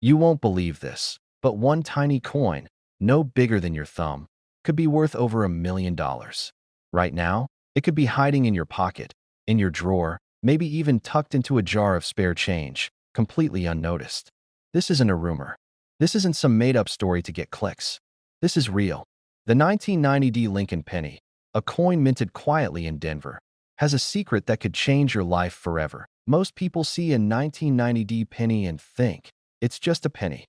You won't believe this, but one tiny coin, no bigger than your thumb, could be worth over $1 million. Right now, it could be hiding in your pocket, in your drawer, maybe even tucked into a jar of spare change, completely unnoticed. This isn't a rumor. This isn't some made-up story to get clicks. This is real. The 1990 Lincoln penny, a coin minted quietly in Denver, has a secret that could change your life forever. Most people see a 1990 penny and think it's just a penny.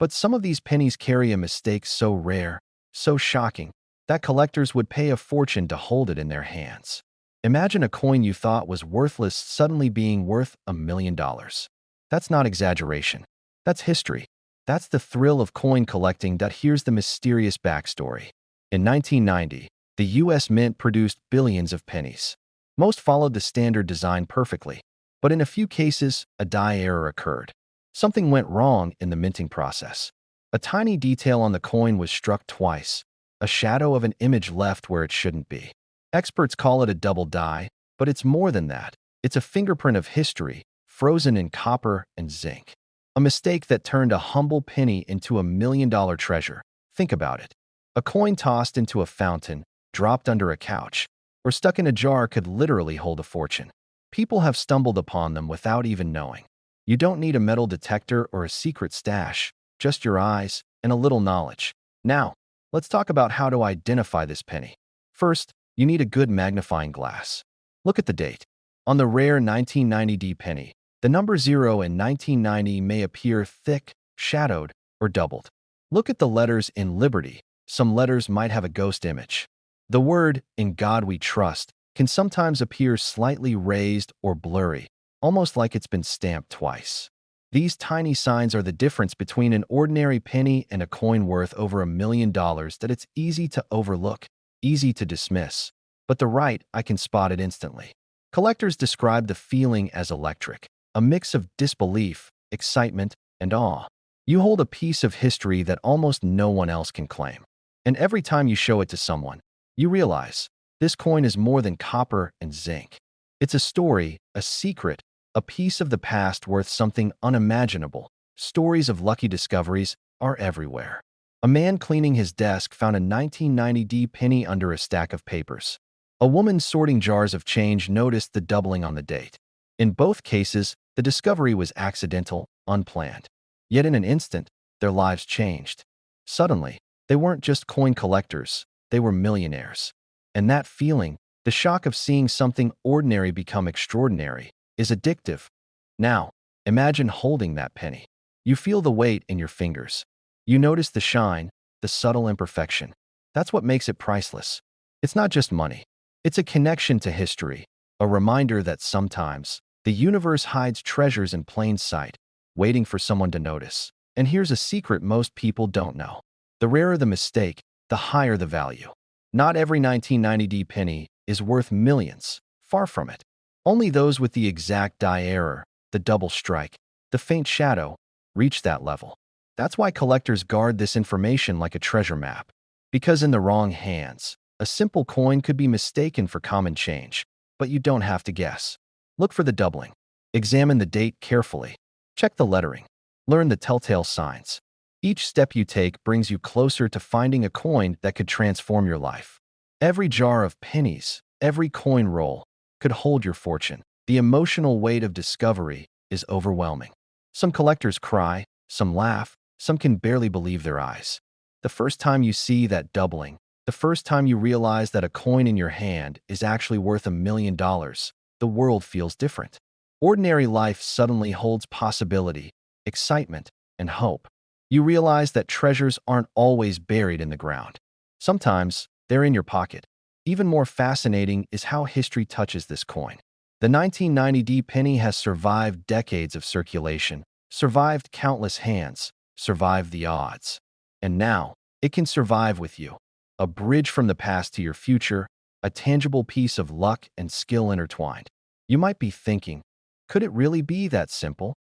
But some of these pennies carry a mistake so rare, so shocking, that collectors would pay a fortune to hold it in their hands. Imagine a coin you thought was worthless suddenly being worth $1 million. That's not exaggeration. That's history. That's the thrill of coin collecting. Here's the mysterious backstory. In 1990, the U.S. Mint produced billions of pennies. Most followed the standard design perfectly, but in a few cases, a die error occurred. Something went wrong in the minting process. A tiny detail on the coin was struck twice. A shadow of an image left where it shouldn't be. Experts call it a double die, but it's more than that. It's a fingerprint of history, frozen in copper and zinc. A mistake that turned a humble penny into $1 million treasure. Think about it. A coin tossed into a fountain, dropped under a couch, or stuck in a jar could literally hold a fortune. People have stumbled upon them without even knowing. You don't need a metal detector or a secret stash, just your eyes and a little knowledge. Now, let's talk about how to identify this penny. First, you need a good magnifying glass. Look at the date. On the rare 1990 penny, the number 0 in 1990 may appear thick, shadowed, or doubled. Look at the letters in Liberty. Some letters might have a ghost image. The word, "In God We Trust," can sometimes appear slightly raised or blurry, almost like it's been stamped twice. These tiny signs are the difference between an ordinary penny and a coin worth over $1 million. That it's easy to overlook, easy to dismiss. But the right, I can spot it instantly. Collectors describe the feeling as electric, a mix of disbelief, excitement, and awe. You hold a piece of history that almost no one else can claim. And every time you show it to someone, you realize this coin is more than copper and zinc. It's a story, a secret, a piece of the past worth something unimaginable. Stories of lucky discoveries are everywhere. A man cleaning his desk found a 1990 penny under a stack of papers. A woman sorting jars of change noticed the doubling on the date. In both cases, the discovery was accidental, unplanned. Yet in an instant, their lives changed. Suddenly, they weren't just coin collectors, they were millionaires. And that feeling, the shock of seeing something ordinary become extraordinary, is addictive. Now, imagine holding that penny. You feel the weight in your fingers. You notice the shine, the subtle imperfection. That's what makes it priceless. It's not just money. It's a connection to history, a reminder that sometimes the universe hides treasures in plain sight, waiting for someone to notice. And here's a secret most people don't know. The rarer the mistake, the higher the value. Not every 1990 penny is worth millions, far from it. Only those with the exact die error, the double strike, the faint shadow, reach that level. That's why collectors guard this information like a treasure map. Because in the wrong hands, a simple coin could be mistaken for common change, but you don't have to guess. Look for the doubling. Examine the date carefully. Check the lettering. Learn the telltale signs. Each step you take brings you closer to finding a coin that could transform your life. Every jar of pennies, every coin roll, could hold your fortune. The emotional weight of discovery is overwhelming. Some collectors cry, some laugh, some can barely believe their eyes. The first time you see that doubling, the first time you realize that a coin in your hand is actually worth $1 million, the world feels different. Ordinary life suddenly holds possibility, excitement, and hope. You realize that treasures aren't always buried in the ground. Sometimes they're in your pocket. Even more fascinating is how history touches this coin. The 1990 penny has survived decades of circulation, survived countless hands, survived the odds. And now, it can survive with you. A bridge from the past to your future, a tangible piece of luck and skill intertwined. You might be thinking, could it really be that simple?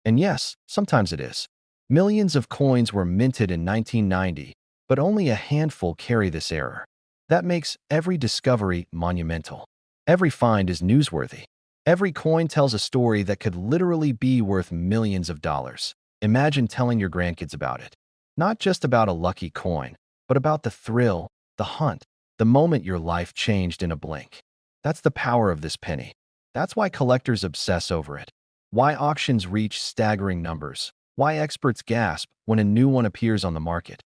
And yes, sometimes it is. Millions of coins were minted in 1990, but only a handful carry this error. That makes every discovery monumental. Every find is newsworthy. Every coin tells a story that could literally be worth millions of dollars. Imagine telling your grandkids about it. Not just about a lucky coin, but about the thrill, the hunt, the moment your life changed in a blink. That's the power of this penny. That's why collectors obsess over it. Why auctions reach staggering numbers. Why experts gasp when a new one appears on the market.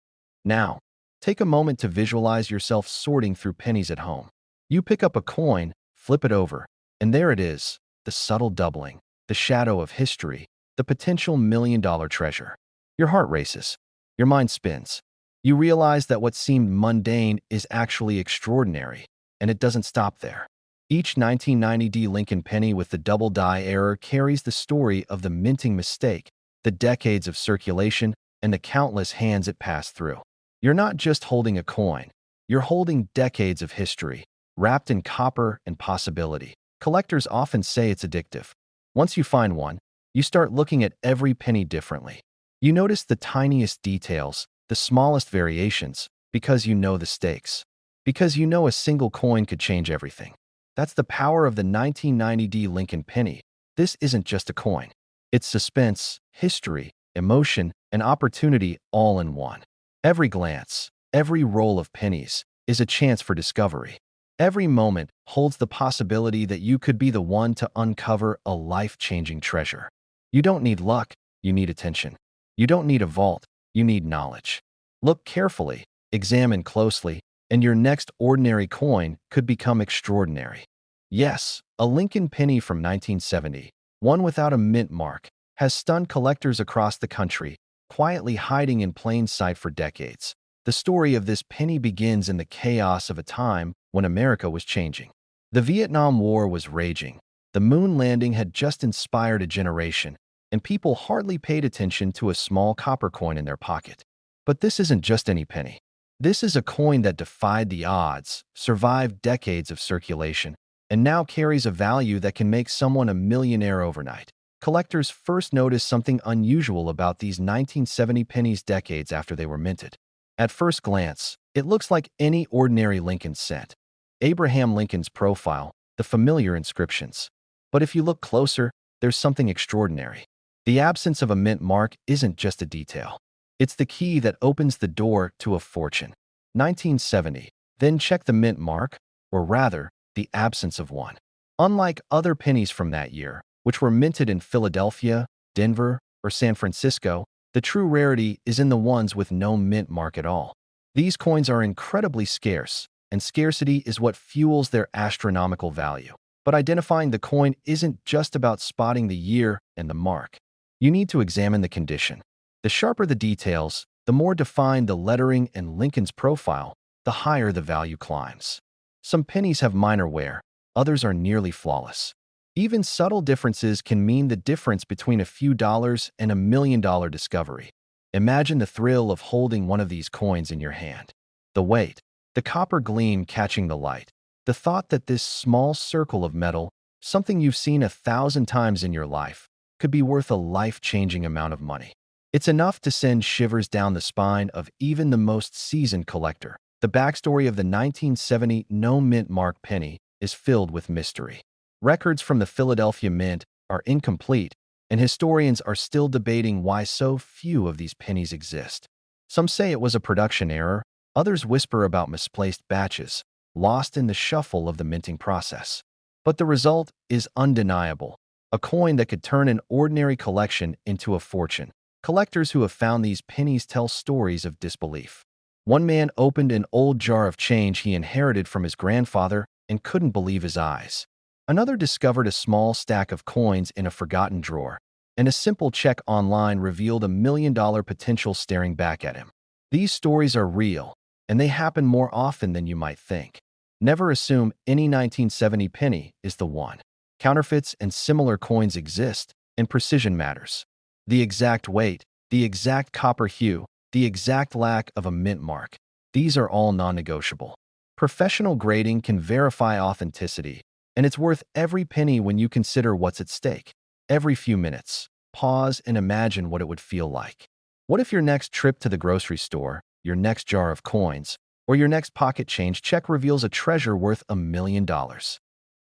Now, take a moment to visualize yourself sorting through pennies at home. You pick up a coin, flip it over, and there it is, the subtle doubling, the shadow of history, the potential million-dollar treasure. Your heart races. Your mind spins. You realize that what seemed mundane is actually extraordinary, and it doesn't stop there. Each 1990D Lincoln penny with the double die error carries the story of the minting mistake, the decades of circulation, and the countless hands it passed through. You're not just holding a coin. You're holding decades of history, wrapped in copper and possibility. Collectors often say it's addictive. Once you find one, you start looking at every penny differently. You notice the tiniest details, the smallest variations, because you know the stakes. Because you know a single coin could change everything. That's the power of the 1990D Lincoln penny. This isn't just a coin. It's suspense, history, emotion, and opportunity all in one. Every glance, every roll of pennies is a chance for discovery. Every moment holds the possibility that you could be the one to uncover a life-changing treasure. You don't need luck, you need attention. You don't need a vault, you need knowledge. Look carefully, examine closely, and your next ordinary coin could become extraordinary. Yes, a Lincoln penny from 1970, one without a mint mark, has stunned collectors across the country, quietly hiding in plain sight for decades. The story of this penny begins in the chaos of a time when America was changing. The Vietnam War was raging. The moon landing had just inspired a generation, and people hardly paid attention to a small copper coin in their pocket. But this isn't just any penny. This is a coin that defied the odds, survived decades of circulation, and now carries a value that can make someone a millionaire overnight. Collectors first noticed something unusual about these 1970 pennies decades after they were minted. At first glance, it looks like any ordinary Lincoln cent. Abraham Lincoln's profile, the familiar inscriptions. But if you look closer, there's something extraordinary. The absence of a mint mark isn't just a detail. It's the key that opens the door to a fortune. 1970. Then check the mint mark, or rather, the absence of one. Unlike other pennies from that year, which were minted in Philadelphia, Denver, or San Francisco, the true rarity is in the ones with no mint mark at all. These coins are incredibly scarce, and scarcity is what fuels their astronomical value. But identifying the coin isn't just about spotting the year and the mark. You need to examine the condition. The sharper the details, the more defined the lettering and Lincoln's profile, the higher the value climbs. Some pennies have minor wear, others are nearly flawless. Even subtle differences can mean the difference between a few dollars and a million-dollar discovery. Imagine the thrill of holding one of these coins in your hand. The weight, the copper gleam catching the light, the thought that this small circle of metal, something you've seen 1,000 times in your life, could be worth a life-changing amount of money. It's enough to send shivers down the spine of even the most seasoned collector. The backstory of the 1970 no mint mark penny is filled with mystery. Records from the Philadelphia Mint are incomplete, and historians are still debating why so few of these pennies exist. Some say it was a production error, others whisper about misplaced batches, lost in the shuffle of the minting process. But the result is undeniable, a coin that could turn an ordinary collection into a fortune. Collectors who have found these pennies tell stories of disbelief. One man opened an old jar of change he inherited from his grandfather and couldn't believe his eyes. Another discovered a small stack of coins in a forgotten drawer, and a simple check online revealed a million-dollar potential staring back at him. These stories are real, and they happen more often than you might think. Never assume any 1970 penny is the one. Counterfeits and similar coins exist, and precision matters. The exact weight, the exact copper hue, the exact lack of a mint mark. These are all non-negotiable. Professional grading can verify authenticity, and it's worth every penny when you consider what's at stake. Every few minutes, pause and imagine what it would feel like. What if your next trip to the grocery store, your next jar of coins, or your next pocket change check reveals a treasure worth $1 million?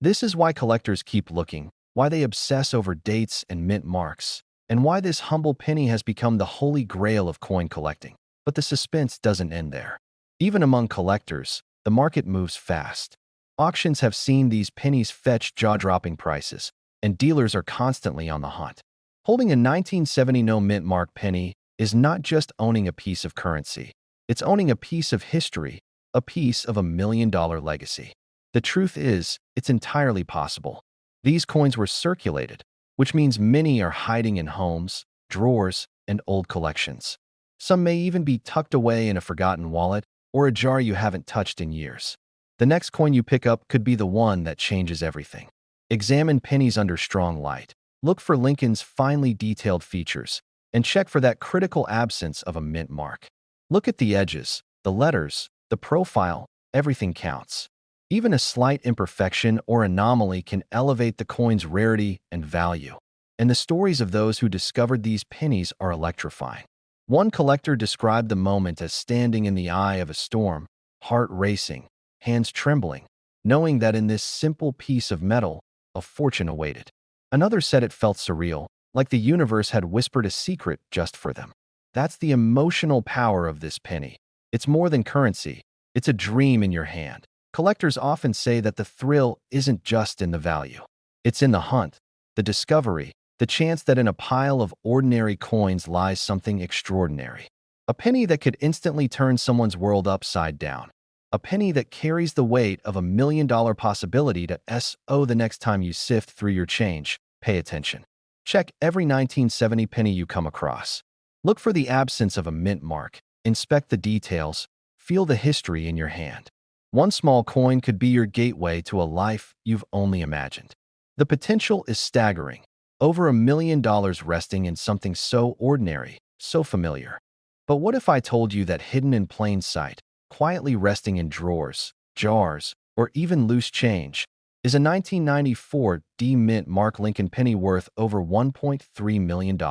This is why collectors keep looking, why they obsess over dates and mint marks. and why this humble penny has become the holy grail of coin collecting. But the suspense doesn't end there. Even among collectors, the market moves fast. Auctions have seen these pennies fetch jaw-dropping prices, and dealers are constantly on the hunt. Holding a 1970 no mint mark penny is not just owning a piece of currency. It's owning a piece of history, a piece of $1 million legacy. The truth is, it's entirely possible. These coins were circulated, which means many are hiding in homes, drawers, and old collections. Some may even be tucked away in a forgotten wallet or a jar you haven't touched in years. The next coin you pick up could be the one that changes everything. Examine pennies under strong light. Look for Lincoln's finely detailed features, and check for that critical absence of a mint mark. Look at the edges, the letters, the profile, everything counts. Even a slight imperfection or anomaly can elevate the coin's rarity and value. And the stories of those who discovered these pennies are electrifying. One collector described the moment as standing in the eye of a storm, heart racing, hands trembling, knowing that in this simple piece of metal, a fortune awaited. Another said it felt surreal, like the universe had whispered a secret just for them. That's the emotional power of this penny. It's more than currency. It's a dream in your hand. Collectors often say that the thrill isn't just in the value. It's in the hunt, the discovery, the chance that in a pile of ordinary coins lies something extraordinary. A penny that could instantly turn someone's world upside down. A penny that carries the weight of $1 million possibility to SO. The next time you sift through your change, pay attention. Check every 1970 penny you come across. Look for the absence of a mint mark. Inspect the details. Feel the history in your hand. One small coin could be your gateway to a life you've only imagined. The potential is staggering. Over $1 million resting in something so ordinary, so familiar. But what if I told you that hidden in plain sight, quietly resting in drawers, jars, or even loose change, is a 1994 D Mint Mark Lincoln penny worth over $1.3 million?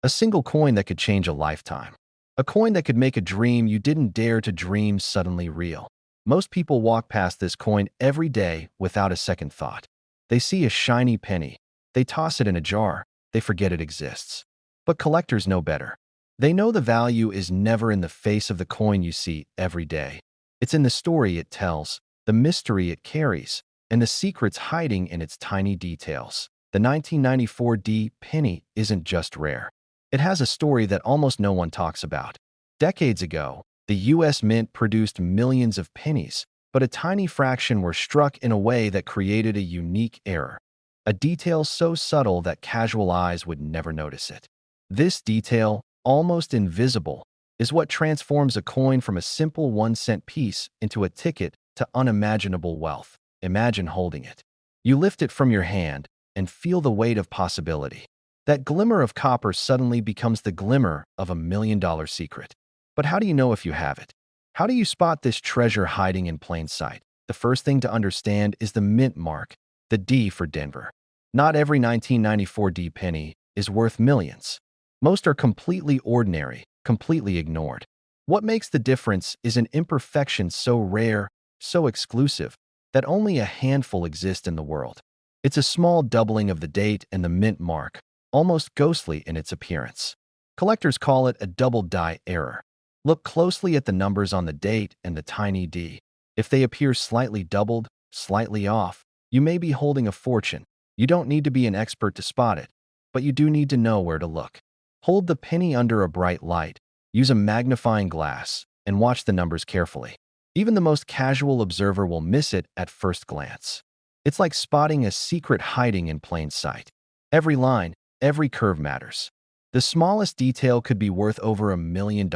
A single coin that could change a lifetime. A coin that could make a dream you didn't dare to dream suddenly real. Most people walk past this coin every day without a second thought. They see a shiny penny. They toss it in a jar. They forget it exists. But collectors know better. They know the value is never in the face of the coin you see every day. It's in the story it tells, the mystery it carries, and the secrets hiding in its tiny details. The 1994 D penny isn't just rare. It has a story that almost no one talks about. Decades ago, the U.S. Mint produced millions of pennies, but a tiny fraction were struck in a way that created a unique error. A detail so subtle that casual eyes would never notice it. This detail, almost invisible, is what transforms a coin from a simple 1-cent piece into a ticket to unimaginable wealth. Imagine holding it. You lift it from your hand and feel the weight of possibility. That glimmer of copper suddenly becomes the glimmer of $1 million secret. But how do you know if you have it? How do you spot this treasure hiding in plain sight? The first thing to understand is the mint mark, the D for Denver. Not every 1994 D penny is worth millions. Most are completely ordinary, completely ignored. What makes the difference is an imperfection so rare, so exclusive, that only a handful exist in the world. It's a small doubling of the date and the mint mark, almost ghostly in its appearance. Collectors call it a double die error. Look closely at the numbers on the date and the tiny d. If they appear slightly doubled, slightly off, you may be holding a fortune. You don't need to be an expert to spot it, but you do need to know where to look. Hold the penny under a bright light, use a magnifying glass, and watch the numbers carefully. Even the most casual observer will miss it at first glance. It's like spotting a secret hiding in plain sight. Every line, every curve matters. The smallest detail could be worth over $1 million.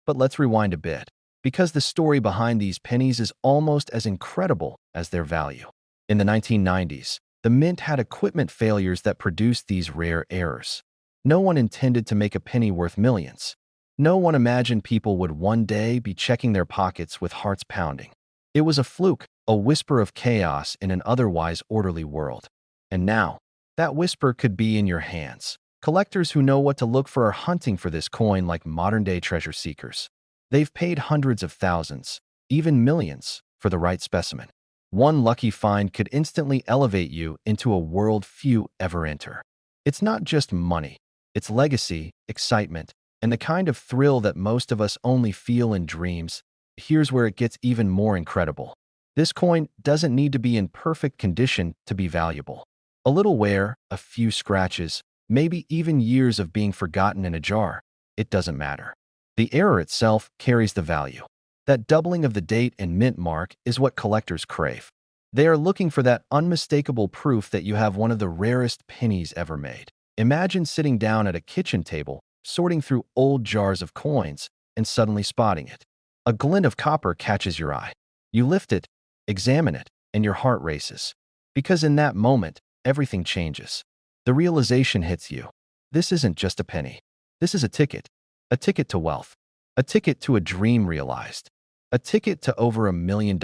But let's rewind a bit, because the story behind these pennies is almost as incredible as their value. In the 1990s, the mint had equipment failures that produced these rare errors. No one intended to make a penny worth millions. No one imagined people would one day be checking their pockets with hearts pounding. It was a fluke, a whisper of chaos in an otherwise orderly world. And now, that whisper could be in your hands. Collectors who know what to look for are hunting for this coin like modern-day treasure seekers. They've paid hundreds of thousands, even millions, for the right specimen. One lucky find could instantly elevate you into a world few ever enter. It's not just money. It's legacy, excitement, and the kind of thrill that most of us only feel in dreams. Here's where it gets even more incredible. This coin doesn't need to be in perfect condition to be valuable. A little wear, a few scratches, maybe even years of being forgotten in a jar. It doesn't matter. The error itself carries the value. That doubling of the date and mint mark is what collectors crave. They are looking for that unmistakable proof that you have one of the rarest pennies ever made. Imagine sitting down at a kitchen table, sorting through old jars of coins, and suddenly spotting it. A glint of copper catches your eye. You lift it, examine it, and your heart races. Because in that moment, everything changes. The realization hits you. This isn't just a penny. This is a ticket. A ticket to wealth. A ticket to a dream realized. A ticket to over $1 million.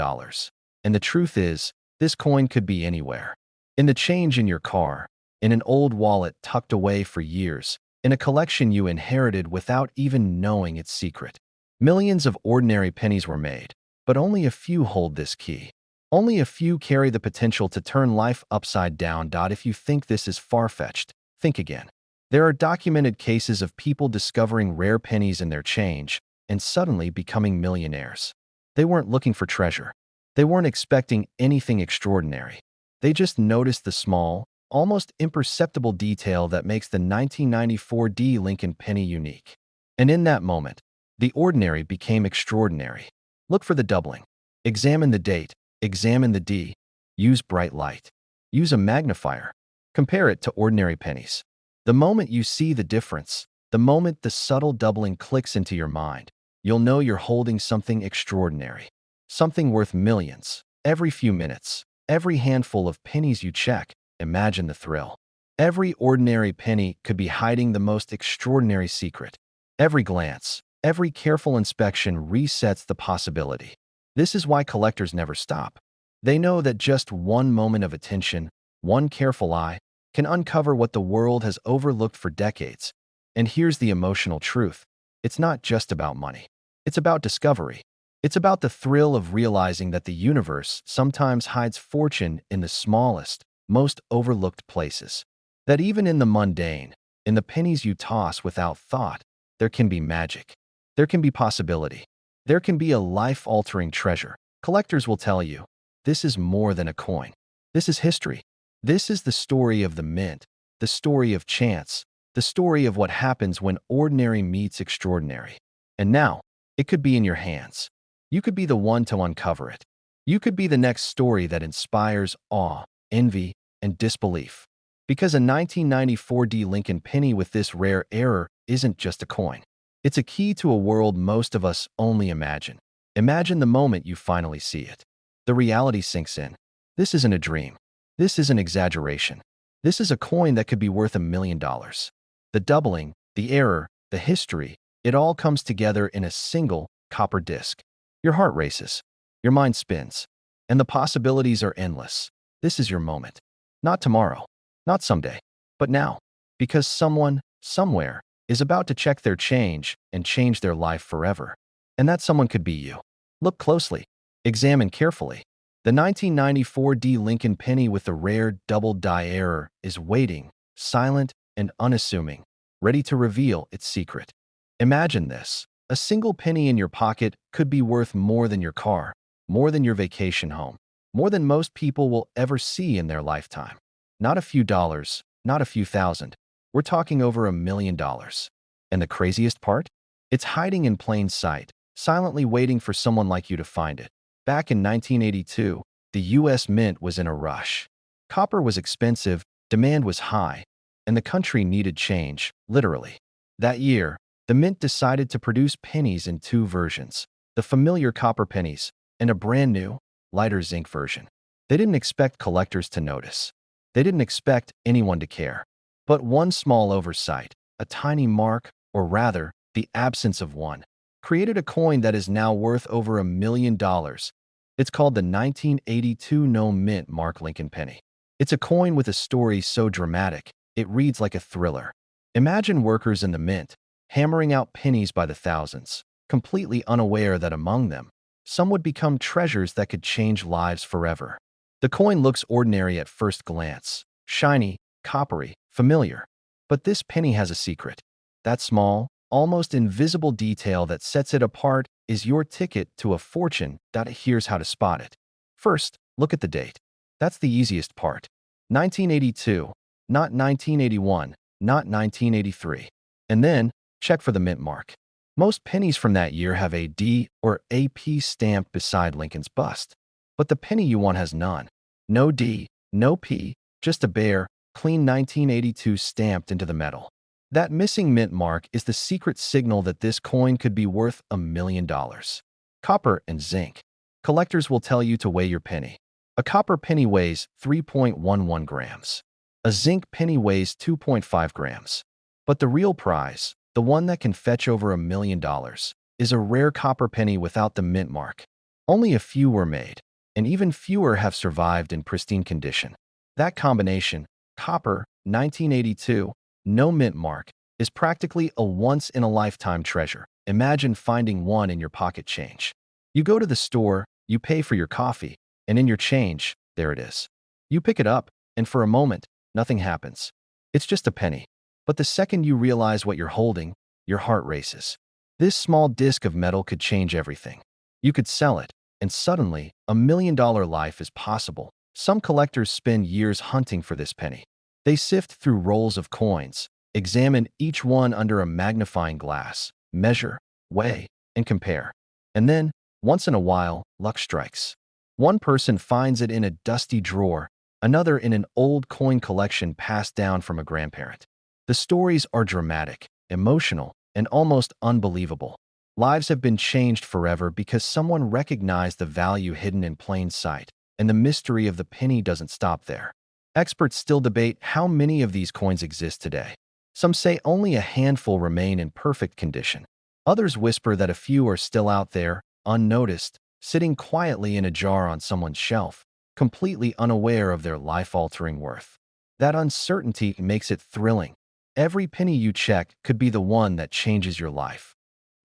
And the truth is, this coin could be anywhere. In the change in your car, in an old wallet tucked away for years, in a collection you inherited without even knowing its secret. Millions of ordinary pennies were made, but only a few hold this key. Only a few carry the potential to turn life upside down. If you think this is far-fetched, think again. There are documented cases of people discovering rare pennies in their change and suddenly becoming millionaires. They weren't looking for treasure. They weren't expecting anything extraordinary. They just noticed the small, almost imperceptible detail that makes the 1994 Lincoln penny unique. And in that moment, the ordinary became extraordinary. Look for the doubling. Examine the date. Examine the D. Use bright light. Use a magnifier. Compare it to ordinary pennies. The moment you see the difference, the moment the subtle doubling clicks into your mind, you'll know you're holding something extraordinary. Something worth millions. Every few minutes, every handful of pennies you check, imagine the thrill. Every ordinary penny could be hiding the most extraordinary secret. Every glance, every careful inspection resets the possibility. This is why collectors never stop. They know that just one moment of attention, one careful eye, can uncover what the world has overlooked for decades. And here's the emotional truth. It's not just about money. It's about discovery. It's about the thrill of realizing that the universe sometimes hides fortune in the smallest, most overlooked places. That even in the mundane, in the pennies you toss without thought, there can be magic. There can be possibility. There can be a life-altering treasure. Collectors will tell you, this is more than a coin. This is history. This is the story of the mint, the story of chance, the story of what happens when ordinary meets extraordinary. And now, it could be in your hands. You could be the one to uncover it. You could be the next story that inspires awe, envy, and disbelief. Because a 1994 Lincoln penny with this rare error isn't just a coin. It's a key to a world most of us only imagine. Imagine the moment you finally see it. The reality sinks in. This isn't a dream. This isn't exaggeration. This is a coin that could be worth $1 million. The doubling, the error, the history, it all comes together in a single copper disc. Your heart races. Your mind spins. And the possibilities are endless. This is your moment. Not tomorrow. Not someday. But now. Because someone, somewhere, is about to check their change and change their life forever. And that someone could be you. Look closely. Examine carefully. The 1994 Lincoln penny with the rare double die error is waiting, silent and unassuming, ready to reveal its secret. Imagine this. A single penny in your pocket could be worth more than your car, more than your vacation home, more than most people will ever see in their lifetime. Not a few dollars, not a few thousand. We're talking over $1 million. And the craziest part? It's hiding in plain sight, silently waiting for someone like you to find it. Back in 1982, the U.S. Mint was in a rush. Copper was expensive, demand was high, and the country needed change, literally. That year, the Mint decided to produce pennies in two versions, the familiar copper pennies and a brand new, lighter zinc version. They didn't expect collectors to notice. They didn't expect anyone to care. But one small oversight, a tiny mark, or rather, the absence of one, created a coin that is now worth over $1 million. It's called the 1982 No Mint Mark Lincoln penny. It's a coin with a story so dramatic, it reads like a thriller. Imagine workers in the mint, hammering out pennies by the thousands, completely unaware that among them, some would become treasures that could change lives forever. The coin looks ordinary at first glance, shiny, coppery, familiar. But this penny has a secret. That small, almost invisible detail that sets it apart is your ticket to a fortune. Here's how to spot it. First, look at the date. That's the easiest part. 1982, not 1981, not 1983. And then, check for the mint mark. Most pennies from that year have a D or AP stamp beside Lincoln's bust. But the penny you want has none. No D, no P, just a bare, clean 1982 stamped into the metal. That missing mint mark is the secret signal that this coin could be worth $1,000,000. Copper and zinc. Collectors will tell you to weigh your penny. A copper penny weighs 3.11 grams. A zinc penny weighs 2.5 grams. But the real prize, the one that can fetch over $1,000,000, is a rare copper penny without the mint mark. Only a few were made, and even fewer have survived in pristine condition. That combination, copper, 1982, no mint mark, is practically a once-in-a-lifetime treasure. Imagine finding one in your pocket change. You go to the store, you pay for your coffee, and in your change, there it is. You pick it up, and for a moment, nothing happens. It's just a penny. But the second you realize what you're holding, your heart races. This small disc of metal could change everything. You could sell it, and suddenly, $1,000,000 life is possible. Some collectors spend years hunting for this penny. They sift through rolls of coins, examine each one under a magnifying glass, measure, weigh, and compare. And then, once in a while, luck strikes. One person finds it in a dusty drawer, another in an old coin collection passed down from a grandparent. The stories are dramatic, emotional, and almost unbelievable. Lives have been changed forever because someone recognized the value hidden in plain sight, and the mystery of the penny doesn't stop there. Experts still debate how many of these coins exist today. Some say only a handful remain in perfect condition. Others whisper that a few are still out there, unnoticed, sitting quietly in a jar on someone's shelf, completely unaware of their life-altering worth. That uncertainty makes it thrilling. Every penny you check could be the one that changes your life.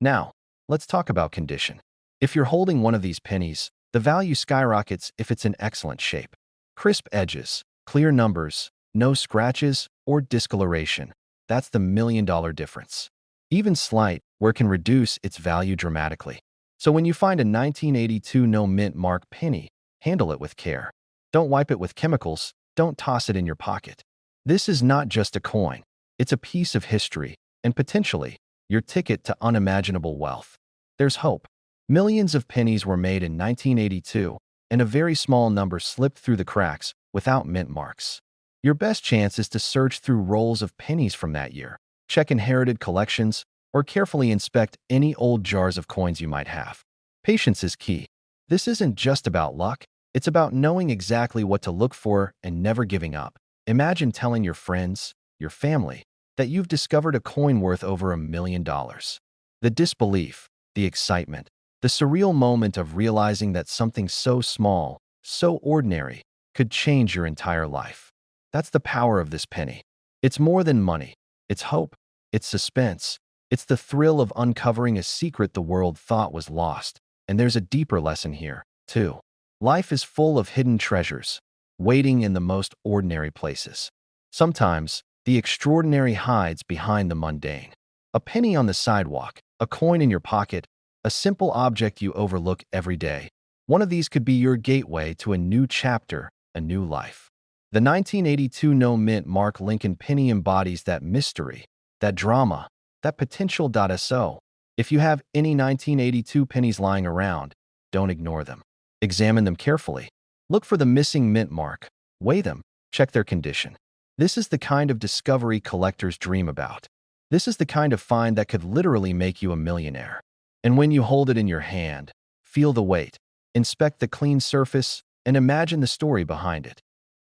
Now, let's talk about condition. If you're holding one of these pennies, the value skyrockets if it's in excellent shape. Crisp edges, clear numbers, no scratches or discoloration. That's the $1,000,000 difference. Even slight wear can reduce its value dramatically. So when you find a 1982 no mint mark penny, handle it with care. Don't wipe it with chemicals, don't toss it in your pocket. This is not just a coin. It's a piece of history, and potentially, your ticket to unimaginable wealth. There's hope. Millions of pennies were made in 1982, and a very small number slipped through the cracks without mint marks. Your best chance is to search through rolls of pennies from that year, check inherited collections, or carefully inspect any old jars of coins you might have. Patience is key. This isn't just about luck, it's about knowing exactly what to look for and never giving up. Imagine telling your friends, your family, that you've discovered a coin worth over $1,000,000. The disbelief, the excitement, the surreal moment of realizing that something so small, so ordinary, could change your entire life. That's the power of this penny. It's more than money. It's hope. It's suspense. It's the thrill of uncovering a secret the world thought was lost. And there's a deeper lesson here, too. Life is full of hidden treasures, waiting in the most ordinary places. Sometimes, the extraordinary hides behind the mundane. A penny on the sidewalk, a coin in your pocket, a simple object you overlook every day. One of these could be your gateway to a new chapter, a new life. The 1982 no mint mark Lincoln penny embodies that mystery, that drama, that potential. So, if you have any 1982 pennies lying around, don't ignore them. Examine them carefully. Look for the missing mint mark. Weigh them. Check their condition. This is the kind of discovery collectors dream about. This is the kind of find that could literally make you a millionaire. And when you hold it in your hand, feel the weight, inspect the clean surface, and imagine the story behind it.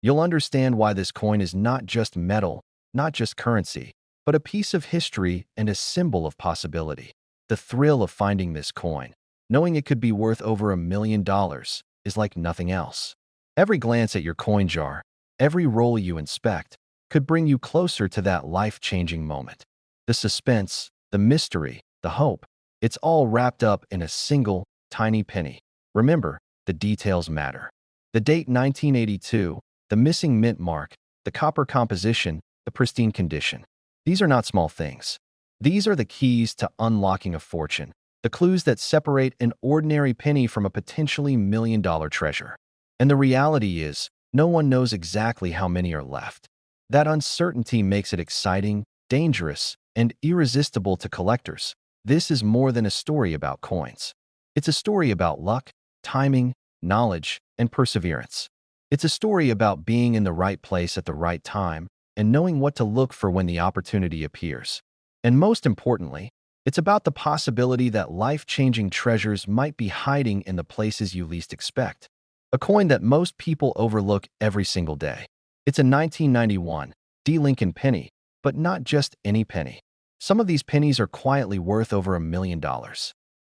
You'll understand why this coin is not just metal, not just currency, but a piece of history and a symbol of possibility. The thrill of finding this coin, knowing it could be worth over $1,000,000, is like nothing else. Every glance at your coin jar, every roll you inspect, could bring you closer to that life-changing moment. The suspense, the mystery, the hope, it's all wrapped up in a single, tiny penny. Remember, the details matter. The date 1982, the missing mint mark, the copper composition, the pristine condition. These are not small things. These are the keys to unlocking a fortune, the clues that separate an ordinary penny from a potentially million-dollar treasure. And the reality is, no one knows exactly how many are left. That uncertainty makes it exciting, dangerous, and irresistible to collectors. This is more than a story about coins. It's a story about luck, timing, knowledge, and perseverance. It's a story about being in the right place at the right time and knowing what to look for when the opportunity appears. And most importantly, it's about the possibility that life-changing treasures might be hiding in the places you least expect. A coin that most people overlook every single day. It's a 1991 D. Lincoln penny, but not just any penny. Some of these pennies are quietly worth over $1 million.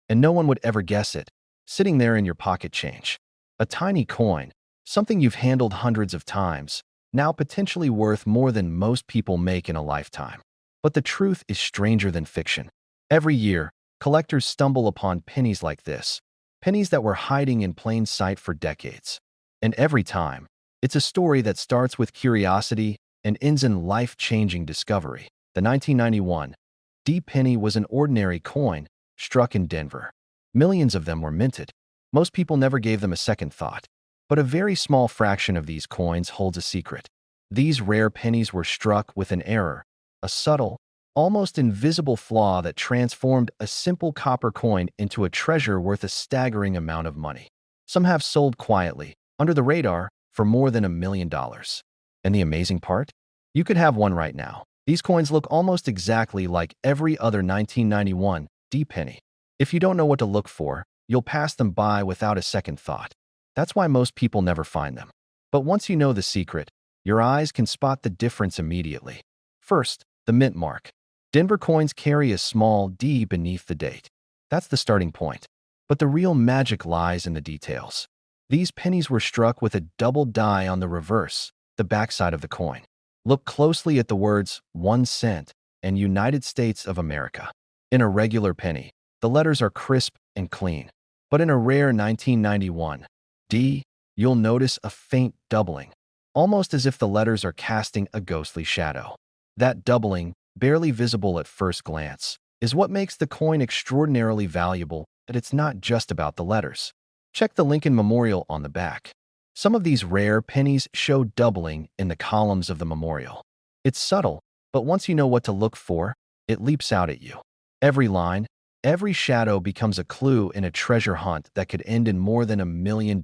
And no one would ever guess it, sitting there in your pocket change. A tiny coin, something you've handled hundreds of times, now potentially worth more than most people make in a lifetime. But the truth is stranger than fiction. Every year, collectors stumble upon pennies like this, pennies that were hiding in plain sight for decades. And every time, it's a story that starts with curiosity and ends in life-changing discovery. The 1991 D penny was an ordinary coin struck in Denver. Millions of them were minted. Most people never gave them a second thought. But a very small fraction of these coins holds a secret. These rare pennies were struck with an error, a subtle, almost invisible flaw that transformed a simple copper coin into a treasure worth a staggering amount of money. Some have sold quietly, under the radar, for more than $1 million. And the amazing part? You could have one right now. These coins look almost exactly like every other 1991 D penny. If you don't know what to look for, you'll pass them by without a second thought. That's why most people never find them. But once you know the secret, your eyes can spot the difference immediately. First, the mint mark. Denver coins carry a small D beneath the date. That's the starting point. But the real magic lies in the details. These pennies were struck with a double die on the reverse, the backside of the coin. Look closely at the words 1 cent and United States of America. In a regular penny, the letters are crisp and clean. But in a rare 1991 D, you'll notice a faint doubling, almost as if the letters are casting a ghostly shadow. That doubling, barely visible at first glance, is what makes the coin extraordinarily valuable, and it's not just about the letters. Check the Lincoln Memorial on the back. Some of these rare pennies show doubling in the columns of the memorial. It's subtle, but once you know what to look for, it leaps out at you. Every line, every shadow becomes a clue in a treasure hunt that could end in more than $1 million.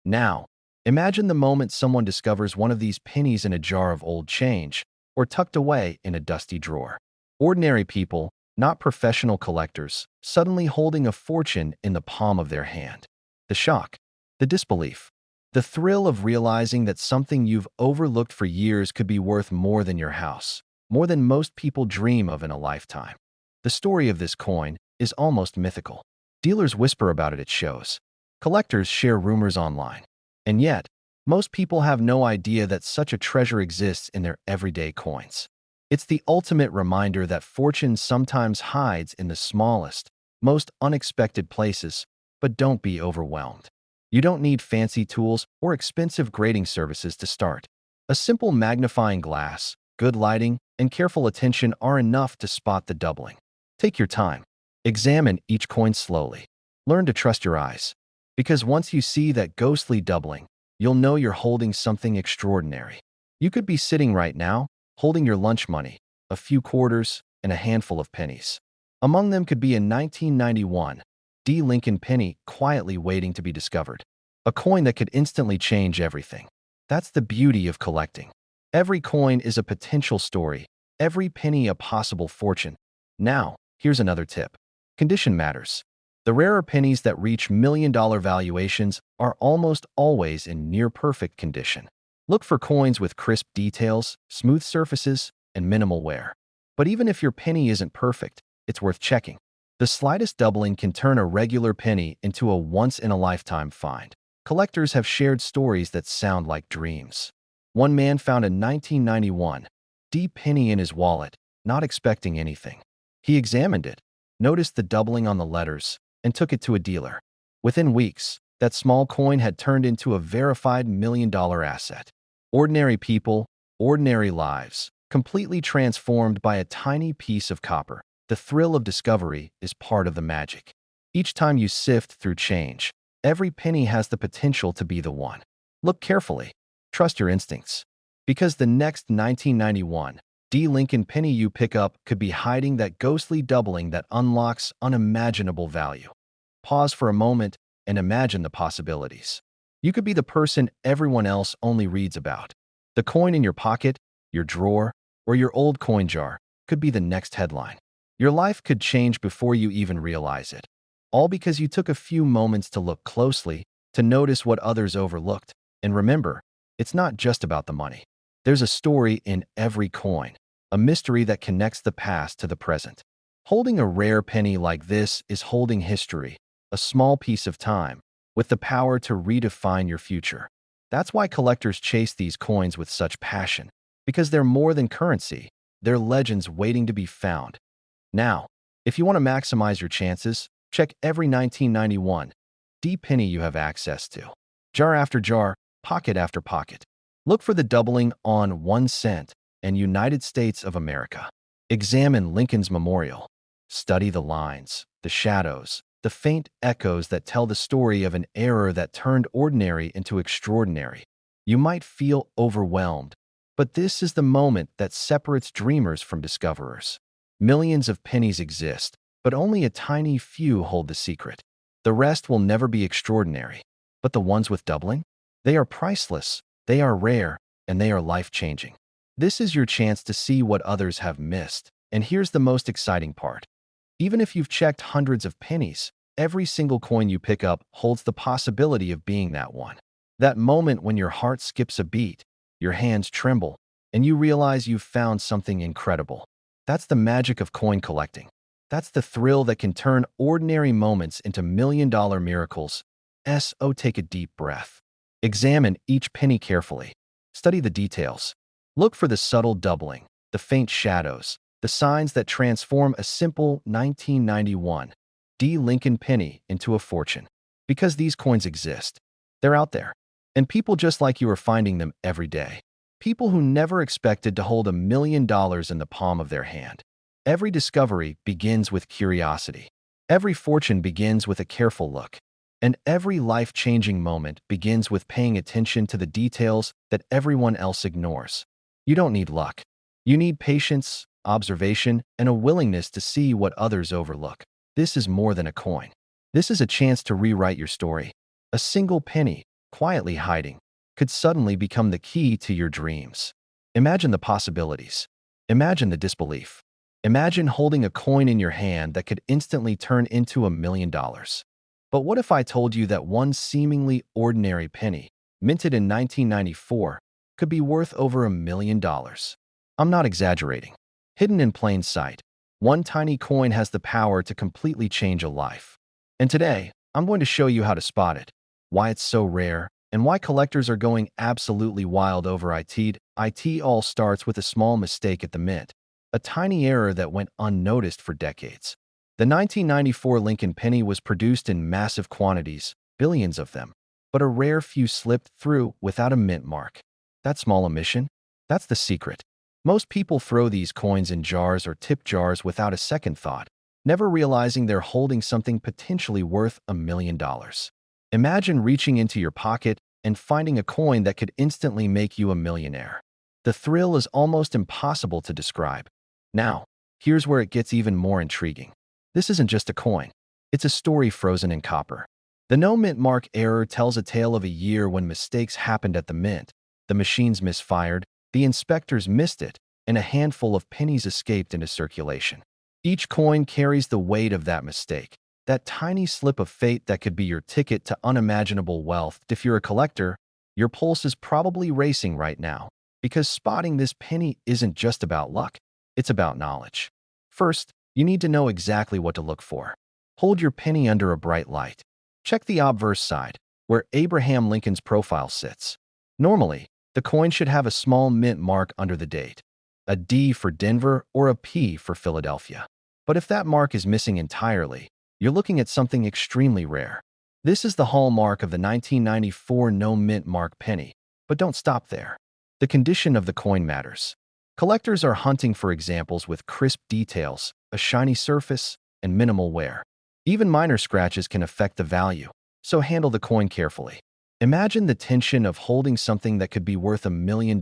Now, imagine the moment someone discovers one of these pennies in a jar of old change or tucked away in a dusty drawer. Ordinary people, not professional collectors, suddenly holding a fortune in the palm of their hand. The shock, the disbelief, the thrill of realizing that something you've overlooked for years could be worth more than your house, more than most people dream of in a lifetime. The story of this coin is almost mythical. Dealers whisper about it at shows. Collectors share rumors online. And yet, most people have no idea that such a treasure exists in their everyday coins. It's the ultimate reminder that fortune sometimes hides in the smallest, most unexpected places, but don't be overwhelmed. You don't need fancy tools or expensive grading services to start. A simple magnifying glass, good lighting, and careful attention are enough to spot the doubling. Take your time. Examine each coin slowly. Learn to trust your eyes. Because once you see that ghostly doubling, you'll know you're holding something extraordinary. You could be sitting right now, holding your lunch money, a few quarters, and a handful of pennies. Among them could be a 1991 D. Lincoln penny quietly waiting to be discovered. A coin that could instantly change everything. That's the beauty of collecting. Every coin is a potential story, every penny a possible fortune. Now, here's another tip. Condition matters. The rarer pennies that reach million-dollar valuations are almost always in near-perfect condition. Look for coins with crisp details, smooth surfaces, and minimal wear. But even if your penny isn't perfect, it's worth checking. The slightest doubling can turn a regular penny into a once-in-a-lifetime find. Collectors have shared stories that sound like dreams. One man found a 1991 D penny in his wallet, not expecting anything. He examined it, noticed the doubling on the letters, and took it to a dealer. Within weeks, that small coin had turned into a verified million-dollar asset. Ordinary people, ordinary lives, completely transformed by a tiny piece of copper. The thrill of discovery is part of the magic. Each time you sift through change, every penny has the potential to be the one. Look carefully. Trust your instincts. Because the next 1991 D. Lincoln penny you pick up could be hiding that ghostly doubling that unlocks unimaginable value. Pause for a moment and imagine the possibilities. You could be the person everyone else only reads about. The coin in your pocket, your drawer, or your old coin jar could be the next headline. Your life could change before you even realize it. All because you took a few moments to look closely, to notice what others overlooked. And remember, it's not just about the money. There's a story in every coin, a mystery that connects the past to the present. Holding a rare penny like this is holding history, a small piece of time, with the power to redefine your future. That's why collectors chase these coins with such passion, because they're more than currency, they're legends waiting to be found. Now, if you want to maximize your chances, check every 1991 D penny you have access to. Jar after jar, pocket after pocket. Look for the doubling on 1 cent and United States of America. Examine Lincoln's memorial. Study the lines, the shadows, the faint echoes that tell the story of an era that turned ordinary into extraordinary. You might feel overwhelmed, but this is the moment that separates dreamers from discoverers. Millions of pennies exist, but only a tiny few hold the secret. The rest will never be extraordinary. But the ones with doubling? They are priceless, they are rare, and they are life-changing. This is your chance to see what others have missed. And here's the most exciting part. Even if you've checked hundreds of pennies, every single coin you pick up holds the possibility of being that one. That moment when your heart skips a beat, your hands tremble, and you realize you've found something incredible. That's the magic of coin collecting. That's the thrill that can turn ordinary moments into million-dollar miracles. So take a deep breath. Examine each penny carefully. Study the details. Look for the subtle doubling, the faint shadows, the signs that transform a simple 1991 D. Lincoln penny into a fortune. Because these coins exist. They're out there. And people just like you are finding them every day. People who never expected to hold $1 million in the palm of their hand. Every discovery begins with curiosity. Every fortune begins with a careful look. And every life-changing moment begins with paying attention to the details that everyone else ignores. You don't need luck. You need patience, observation, and a willingness to see what others overlook. This is more than a coin. This is a chance to rewrite your story. A single penny, quietly hiding, could suddenly become the key to your dreams. Imagine the possibilities. Imagine the disbelief. Imagine holding a coin in your hand that could instantly turn into $1 million. But what if I told you that one seemingly ordinary penny, minted in 1994, could be worth over $1 million? I'm not exaggerating. Hidden in plain sight, one tiny coin has the power to completely change a life. And today, I'm going to show you how to spot it, why it's so rare, and why collectors are going absolutely wild over it. It all starts with a small mistake at the mint, a tiny error that went unnoticed for decades. The 1994 Lincoln penny was produced in massive quantities, billions of them, but a rare few slipped through without a mint mark. That small omission? That's the secret. Most people throw these coins in jars or tip jars without a second thought, never realizing they're holding something potentially worth $1 million. Imagine reaching into your pocket and finding a coin that could instantly make you a millionaire. The thrill is almost impossible to describe. Now, here's where it gets even more intriguing. This isn't just a coin. It's a story frozen in copper. The no mint mark error tells a tale of a year when mistakes happened at the mint. The machines misfired, the inspectors missed it, and a handful of pennies escaped into circulation. Each coin carries the weight of that mistake, that tiny slip of fate that could be your ticket to unimaginable wealth. If you're a collector, your pulse is probably racing right now, because spotting this penny isn't just about luck, it's about knowledge. First, you need to know exactly what to look for. Hold your penny under a bright light. Check the obverse side, where Abraham Lincoln's profile sits. Normally, the coin should have a small mint mark under the date, a D for Denver or a P for Philadelphia. But if that mark is missing entirely, you're looking at something extremely rare. This is the hallmark of the 1994 no mint mark penny. But don't stop there. The condition of the coin matters. Collectors are hunting for examples with crisp details, a shiny surface, and minimal wear. Even minor scratches can affect the value, so handle the coin carefully. Imagine the tension of holding something that could be worth $1 million,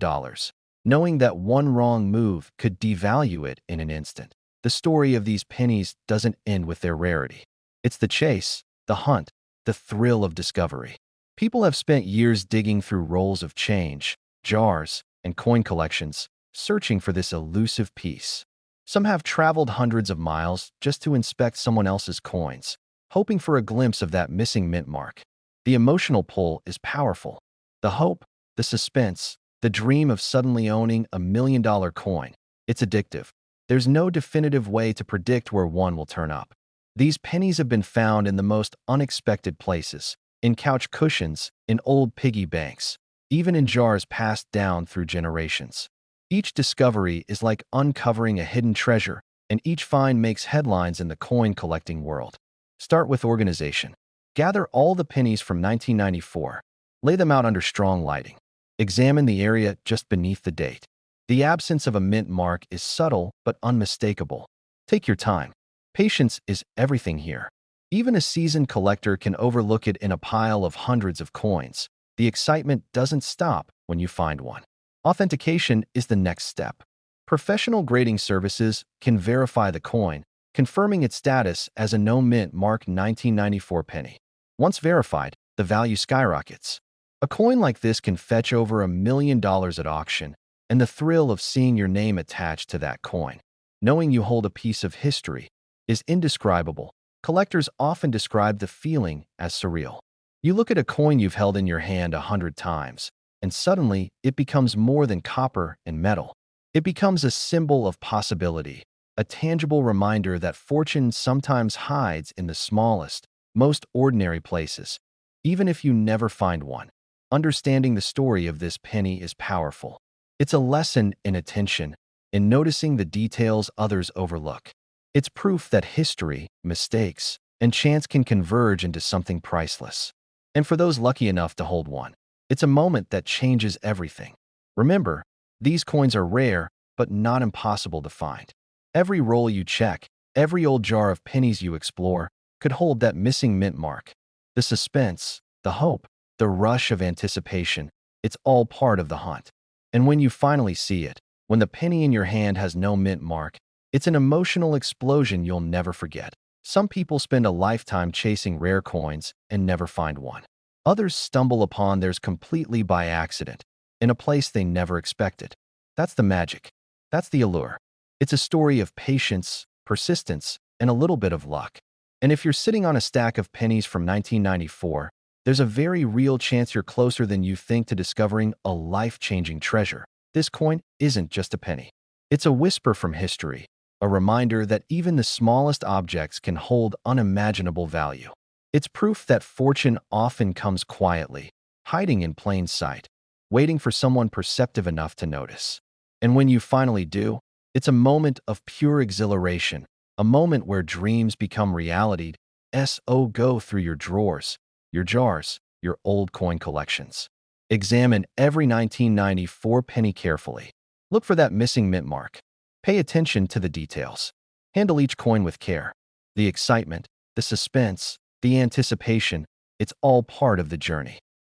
knowing that one wrong move could devalue it in an instant. The story of these pennies doesn't end with their rarity. It's the chase, the hunt, the thrill of discovery. People have spent years digging through rolls of change, jars, and coin collections, searching for this elusive piece. Some have traveled hundreds of miles just to inspect someone else's coins, hoping for a glimpse of that missing mint mark. The emotional pull is powerful. The hope, the suspense, the dream of suddenly owning $1 million coin. It's addictive. There's no definitive way to predict where one will turn up. These pennies have been found in the most unexpected places, in couch cushions, in old piggy banks, even in jars passed down through generations. Each discovery is like uncovering a hidden treasure, and each find makes headlines in the coin collecting world. Start with organization. Gather all the pennies from 1994. Lay them out under strong lighting. Examine the area just beneath the date. The absence of a mint mark is subtle but unmistakable. Take your time. Patience is everything here. Even a seasoned collector can overlook it in a pile of hundreds of coins. The excitement doesn't stop when you find one. Authentication is the next step. Professional grading services can verify the coin, confirming its status as a no mint mark 1994 penny. Once verified, the value skyrockets. A coin like this can fetch over $1 million at auction, and the thrill of seeing your name attached to that coin, knowing you hold a piece of history, is indescribable. Collectors often describe the feeling as surreal. You look at a coin you've held in your hand 100 times, and suddenly it becomes more than copper and metal. It becomes a symbol of possibility, a tangible reminder that fortune sometimes hides in the smallest, most ordinary places. Even if you never find one, understanding the story of this penny is powerful. It's a lesson in attention, in noticing the details others overlook. It's proof that history, mistakes, and chance can converge into something priceless. And for those lucky enough to hold one, it's a moment that changes everything. Remember, these coins are rare, but not impossible to find. Every roll you check, every old jar of pennies you explore, could hold that missing mint mark. The suspense, the hope, the rush of anticipation, it's all part of the hunt. And when you finally see it, when the penny in your hand has no mint mark, it's an emotional explosion you'll never forget. Some people spend a lifetime chasing rare coins and never find one. Others stumble upon theirs completely by accident, in a place they never expected. That's the magic. That's the allure. It's a story of patience, persistence, and a little bit of luck. And if you're sitting on a stack of pennies from 1994, there's a very real chance you're closer than you think to discovering a life-changing treasure. This coin isn't just a penny. It's a whisper from history, a reminder that even the smallest objects can hold unimaginable value. It's proof that fortune often comes quietly, hiding in plain sight, waiting for someone perceptive enough to notice. And when you finally do, it's a moment of pure exhilaration, a moment where dreams become reality. Go through your drawers, your jars, your old coin collections. Examine every 1994 penny carefully. Look for that missing mint mark. Pay attention to the details. Handle each coin with care. The excitement, the suspense, the anticipation, it's all part of the journey.